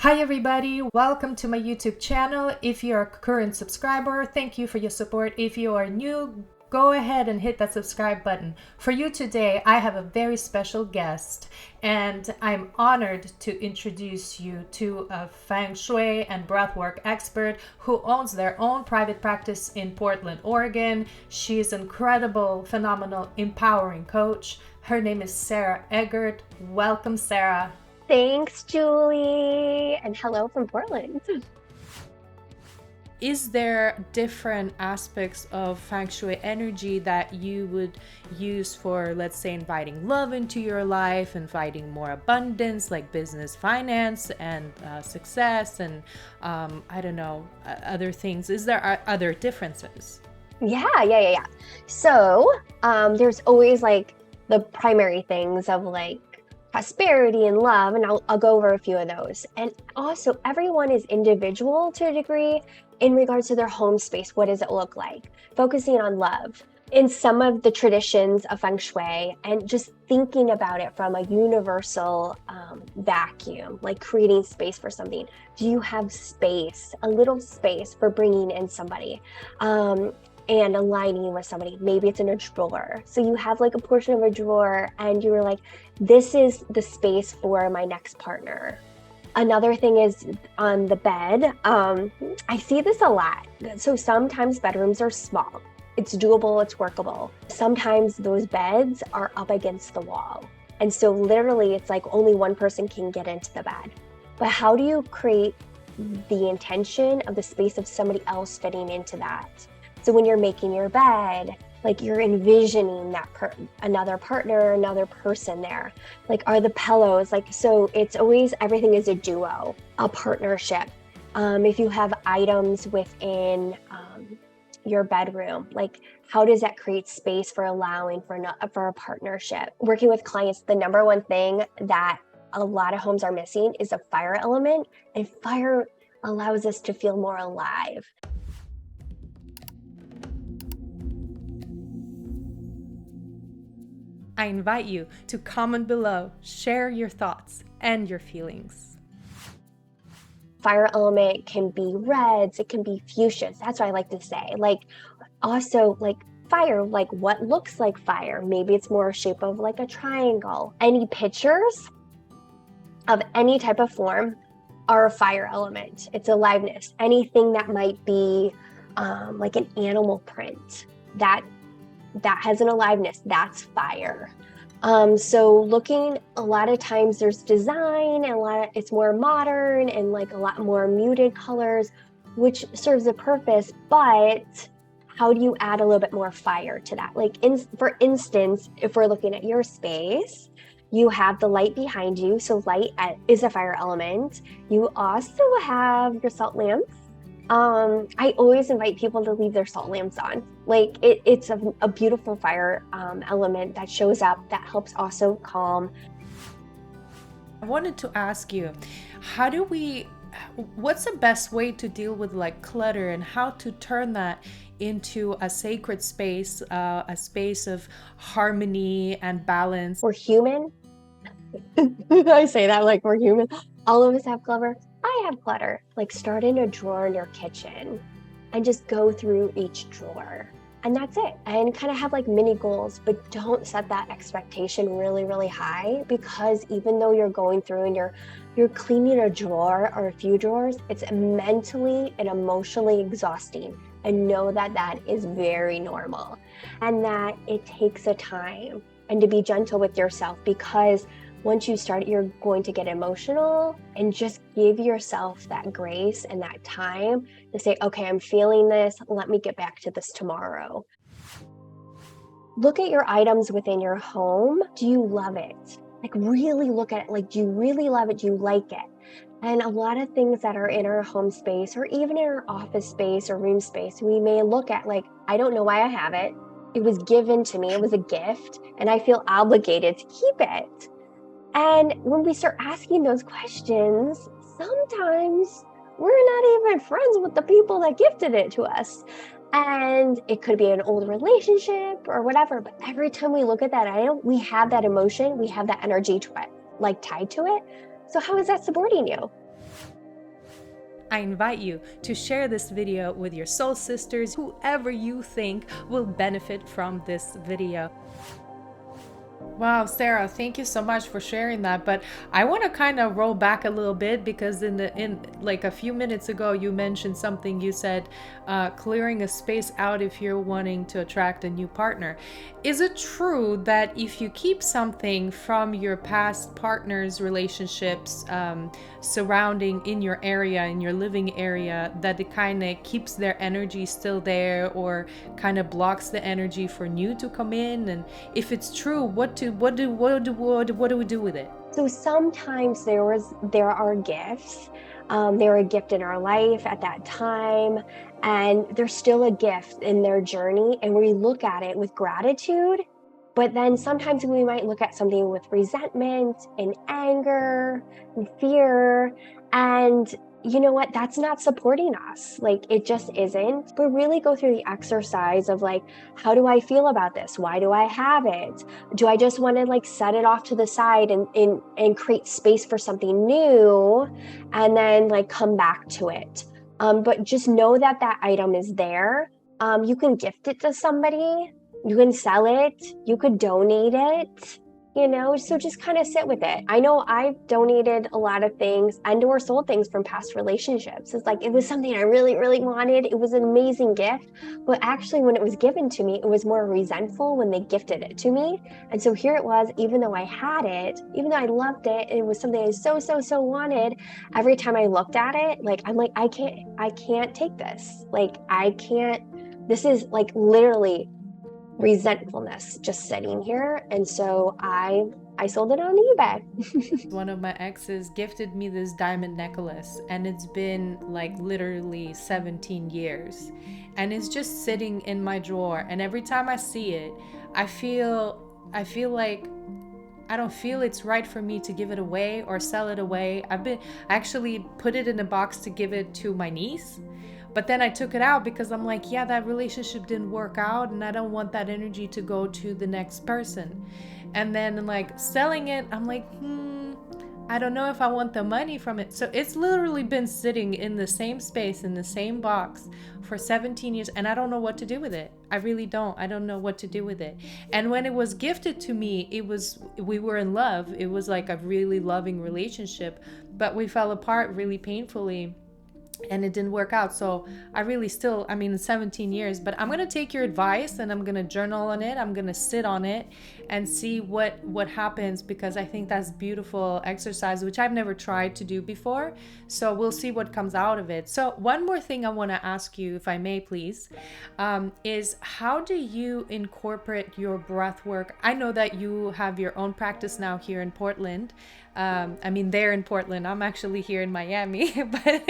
Hi everybody, welcome to my YouTube channel. If you're a current subscriber, thank you for your support. If you are new, go ahead and hit that subscribe button. For you today, I have a very special guest and I'm honored to introduce you to a Feng Shui and Breathwork expert who owns their own private practice in Portland, Oregon. She is an incredible, phenomenal, empowering coach. Her name is Sara Egert. Welcome, Sara. Thanks, Julie, and hello from Portland. Is there different aspects of Feng Shui energy that you would use for, let's say, inviting love into your life, inviting more abundance, like business, finance, and success, and I don't know, other things? Is there other differences? Yeah. So, there's always like the primary things of like prosperity and love, and I'll go over a few of those. And also, everyone is individual to a degree in regards to their home space. What does it look like? Focusing on love in some of the traditions of Feng Shui and just thinking about it from a universal vacuum, like creating space for something. Do you have space, a little space for bringing in somebody? And aligning with somebody. Maybe it's in a drawer. So you have like a portion of a drawer and you were like, this is the space for my next partner. Another thing is on the bed. I see this a lot. So sometimes bedrooms are small. It's doable, it's workable. Sometimes those beds are up against the wall. And so literally it's like only one person can get into the bed. But how do you create the intention of the space of somebody else fitting into that? So when you're making your bed, like you're envisioning that another partner, another person there. Like, are the pillows like, so it's always, everything is a duo, a partnership. If you have items within your bedroom, like how does that create space for allowing for a partnership? Working with clients, the number one thing that a lot of homes are missing is a fire element, and fire allows us to feel more alive. I invite you to comment below, share your thoughts and your feelings. Fire element can be reds, it can be fuchsias. That's what I like to say. Like also like fire, like what looks like fire. Maybe it's more shape of like a triangle. Any pictures of any type of form are a fire element. It's aliveness. Anything that might be like an animal print that has an aliveness, that's fire. So looking, a lot of times there's design and it's more modern and like a lot more muted colors, which serves a purpose, but how do you add a little bit more fire to that? Like for instance, if we're looking at your space, you have the light behind you. So light is a fire element. You also have your salt lamps. I always invite people to leave their salt lamps on. Like it's a beautiful fire element that shows up that helps also calm. I wanted to ask you, what's the best way to deal with like clutter and how to turn that into a sacred space, a space of harmony and balance? We're human. I say that like we're human. All of us have clutter. I have clutter. Like start in a drawer in your kitchen and just go through each drawer. And that's it. And kind of have like mini goals, but don't set that expectation really, really high, because even though you're going through and you're cleaning a drawer or a few drawers, it's mentally and emotionally exhausting. And know that that is very normal and that it takes a time, and to be gentle with yourself, because once you start, you're going to get emotional, and just give yourself that grace and that time to say, okay, I'm feeling this. Let me get back to this tomorrow. Look at your items within your home. Do you love it? Like really look at it. Like, do you really love it? Do you like it? And a lot of things that are in our home space or even in our office space or room space, we may look at like, I don't know why I have it. It was given to me. It was a gift, and I feel obligated to keep it. And when we start asking those questions, sometimes we're not even friends with the people that gifted it to us. And it could be an old relationship or whatever. But every time we look at that item, we have that emotion, we have that energy to it, like tied to it. So how is that supporting you? I invite you to share this video with your soul sisters, whoever you think will benefit from this video. Wow, Sarah, thank you so much for sharing that. But I want to kind of roll back a little bit, because in like a few minutes ago, you mentioned something. You said clearing a space out if you're wanting to attract a new partner. Is it true that if you keep something from your past partners' relationships surrounding in your area, in your living area, that it kind of keeps their energy still there, or kind of blocks the energy for new to come in? And if it's true, what do we do with it? So sometimes there are gifts. They're a gift in our life at that time, and they're still a gift in their journey, and we look at it with gratitude. But then sometimes we might look at something with resentment and anger and fear, and you know what? That's not supporting us. Like, it just isn't. But really go through the exercise of like, how do I feel about this? Why do I have it? Do I just want to like set it off to the side and create space for something new, and then like come back to it? But just know that that item is there. You can gift it to somebody. You can sell it. You could donate it. So just kind of sit with it. I know I've donated a lot of things and or sold things from past relationships. It's like, it was something I really, really wanted. It was an amazing gift. But actually, when it was given to me, it was more resentful when they gifted it to me. And so here it was, even though I had it, even though I loved it, it was something I so wanted. Every time I looked at it, like, I'm like, I can't take this. Like, I can't, this is like literally resentfulness just sitting here. And so I sold it on eBay. One of my exes gifted me this diamond necklace, and it's been like literally 17 years, and it's just sitting in my drawer. And every time I see it, I feel like I don't feel it's right for me to give it away or sell it away. I actually put it in a box to give it to my niece. But then I took it out because I'm like, yeah, that relationship didn't work out, and I don't want that energy to go to the next person. And then like selling it, I'm like, I don't know if I want the money from it. So it's literally been sitting in the same space, in the same box for 17 years, and I don't know what to do with it. I really don't. I don't know what to do with it. And when it was gifted to me, we were in love. It was like a really loving relationship, but we fell apart really painfully. And it didn't work out. So I really 17 years, but I'm going to take your advice and I'm going to journal on it. I'm going to sit on it and see what happens, because I think that's beautiful exercise, which I've never tried to do before. So we'll see what comes out of it. So one more thing I want to ask you, if I may, please, is how do you incorporate your breath work? I know that you have your own practice now here in Portland. They're in Portland. I'm actually here in Miami, but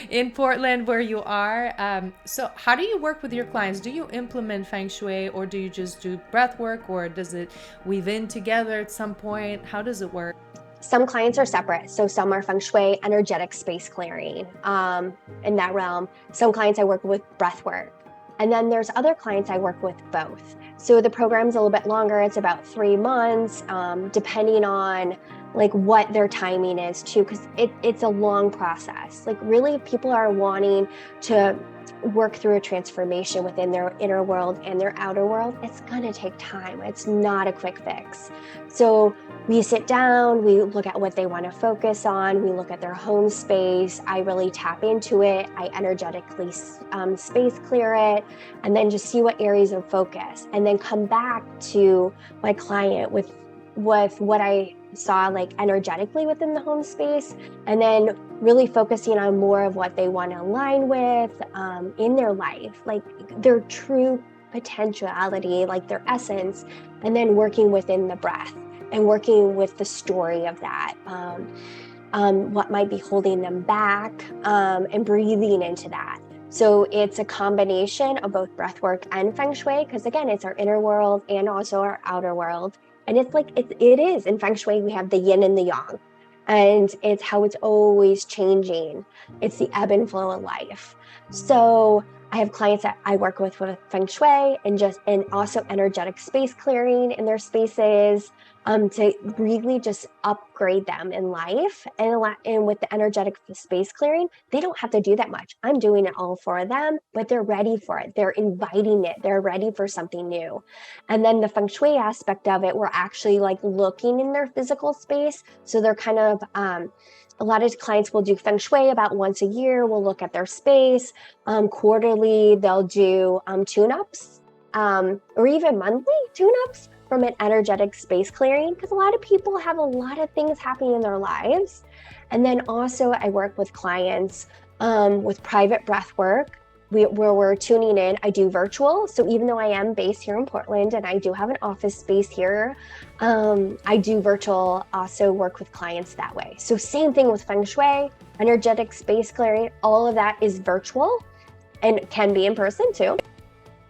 in Portland where you are. So how do you work with your clients? Do you implement Feng Shui, or do you just do breath work, or does it weave in together at some point? How does it work? Some clients are separate. So some are Feng Shui, energetic space clearing, in that realm. Some clients I work with breath work. And then there's other clients I work with both. So the program's a little bit longer. It's about 3 months, depending on like what their timing is too, because it's a long process. Like, really, if people are wanting to work through a transformation within their inner world and their outer world, it's gonna take time. It's not a quick fix. So we sit down, we look at what they want to focus on, we look at their home space, I really tap into it, I energetically space clear it, and then just see what areas of focus, and then come back to my client with what I saw like energetically within the home space, and then really focusing on more of what they want to align with in their life, like their true potentiality, like their essence, and then working within the breath and working with the story of that, what might be holding them back, and breathing into that. So it's a combination of both breathwork and Feng Shui, because again, it's our inner world and also our outer world. And it's like, it is in Feng Shui, we have the yin and the yang, and it's how it's always changing. It's the ebb and flow of life. So I have clients that I work with Feng Shui and also energetic space clearing in their spaces, to really just upgrade them in life. And with the energetic space clearing, they don't have to do that much. I'm doing it all for them, but they're ready for it. They're inviting it. They're ready for something new. And then the Feng Shui aspect of it, we're actually like looking in their physical space. So they're kind of, a lot of clients will do Feng Shui about once a year. We'll look at their space. Quarterly, they'll do tune-ups, or even monthly tune-ups from an energetic space clearing, because a lot of people have a lot of things happening in their lives. And then also I work with clients with private breath work, where we're tuning in. I do virtual. So even though I am based here in Portland and I do have an office space here, I do virtual, also work with clients that way. So same thing with Feng Shui, energetic space clearing, all of that is virtual and can be in person too.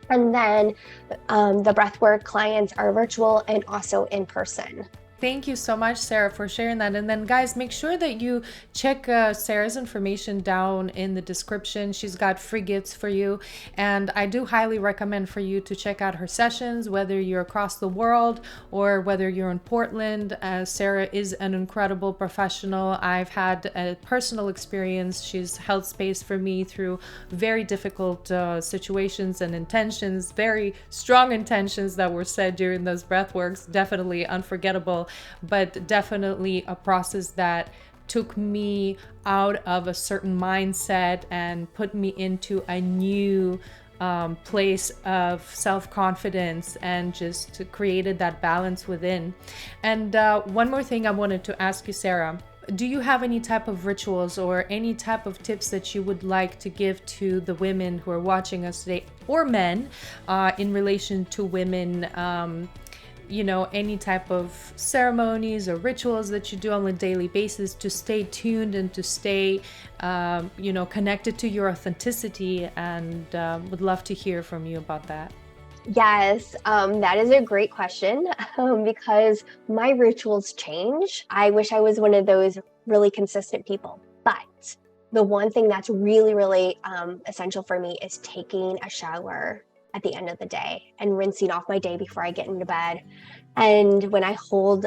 And then the breathwork clients are virtual and also in person. Thank you so much, Sara, for sharing that. And then guys, make sure that you check Sara's information down in the description. She's got free gifts for you. And I do highly recommend for you to check out her sessions, whether you're across the world or whether you're in Portland. Sara is an incredible professional. I've had a personal experience. She's held space for me through very difficult situations and intentions, very strong intentions that were said during those breathworks. Definitely unforgettable, but definitely a process that took me out of a certain mindset and put me into a new place of self-confidence, and just created that balance within. And one more thing I wanted to ask you, Sara. Do you have any type of rituals or any type of tips that you would like to give to the women who are watching us today, or men, in relation to women, any type of ceremonies or rituals that you do on a daily basis to stay tuned and to stay, connected to your authenticity? And would love to hear from you about that. Yes, that is a great question, because my rituals change. I wish I was one of those really consistent people, but the one thing that's really, really essential for me is taking a shower at the end of the day and rinsing off my day before I get into bed. And when I hold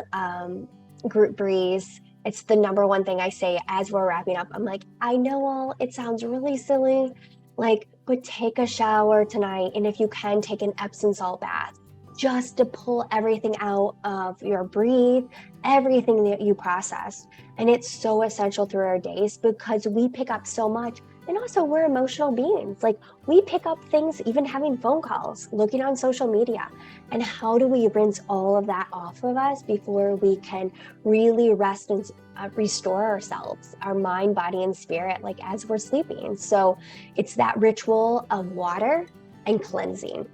group breeze, it's the number one thing I say as we're wrapping up. I'm like, I know it sounds really silly, but take a shower tonight. And if you can, take an Epsom salt bath, just to pull everything out of your breathe, everything that you processed. And it's so essential through our days, because we pick up so much. And also, we're emotional beings. We pick up things, even having phone calls, looking on social media. And how do we rinse all of that off of us before we can really rest and restore ourselves, our mind, body, and spirit, as we're sleeping? So it's that ritual of water and cleansing.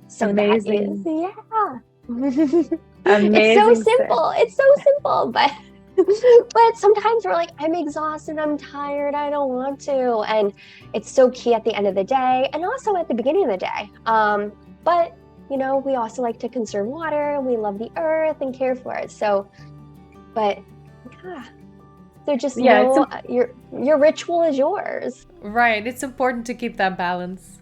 So Amazing. that is, yeah. Amazing. It's so simple, but but sometimes we're like, I'm exhausted, I'm tired, I don't want to. And it's so key at the end of the day, and also at the beginning of the day. But we also like to conserve water. We love the earth and care for it. So, but yeah. So just know your ritual is yours. Right. It's important to keep that balance.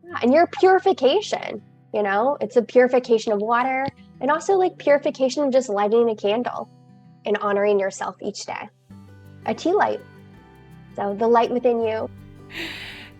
Yeah, and your purification, it's a purification of water, and also purification of just lighting a candle and honoring yourself each day. A tea light. So the light within you.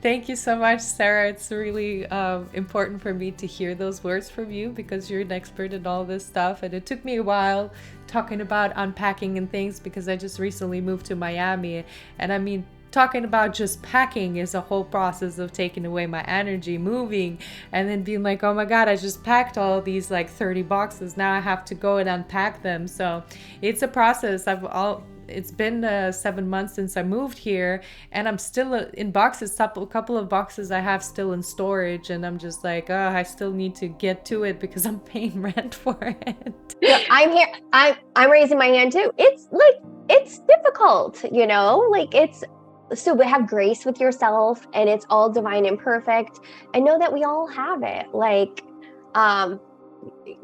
Thank you so much, Sara. It's really important for me to hear those words from you, because you're an expert in all this stuff. And it took me a while talking about unpacking and things, because I just recently moved to Miami. And talking about just packing is a whole process of taking away my energy, moving, and then being like, oh my God, I just packed all these 30 boxes. Now I have to go and unpack them. So it's a process. It's been 7 months since I moved here, and I'm still in boxes. A couple of boxes I have still in storage, and I'm just like, oh, I still need to get to it because I'm paying rent for it. Yeah, I'm here. I'm raising my hand too. It's difficult, so have grace with yourself, and it's all divine and perfect. And know that we all have it.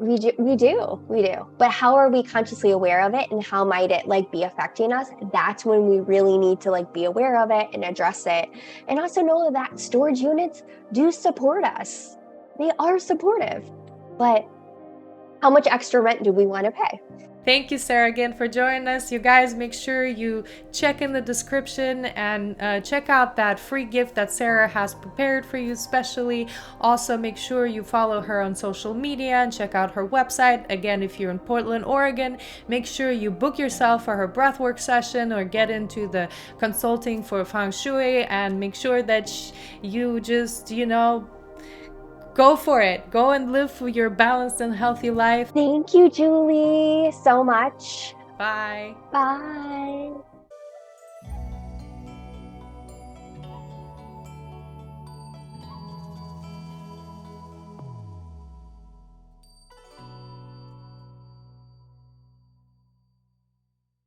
We do. But how are we consciously aware of it, and how might it like be affecting us? That's when we really need to like be aware of it and address it, and also know that storage units do support us. They are supportive, but how much extra rent do we want to pay? Thank you, Sarah, again for joining us. You guys, make sure you check in the description and check out that free gift that Sarah has prepared for you especially. Also, make sure you follow her on social media and check out her website. Again, if you're in Portland, Oregon, make sure you book yourself for her breathwork session or get into the consulting for Feng Shui, and make sure that you just, go for it. Go and live for your balanced and healthy life. Thank you, Julie, so much. Bye. Bye.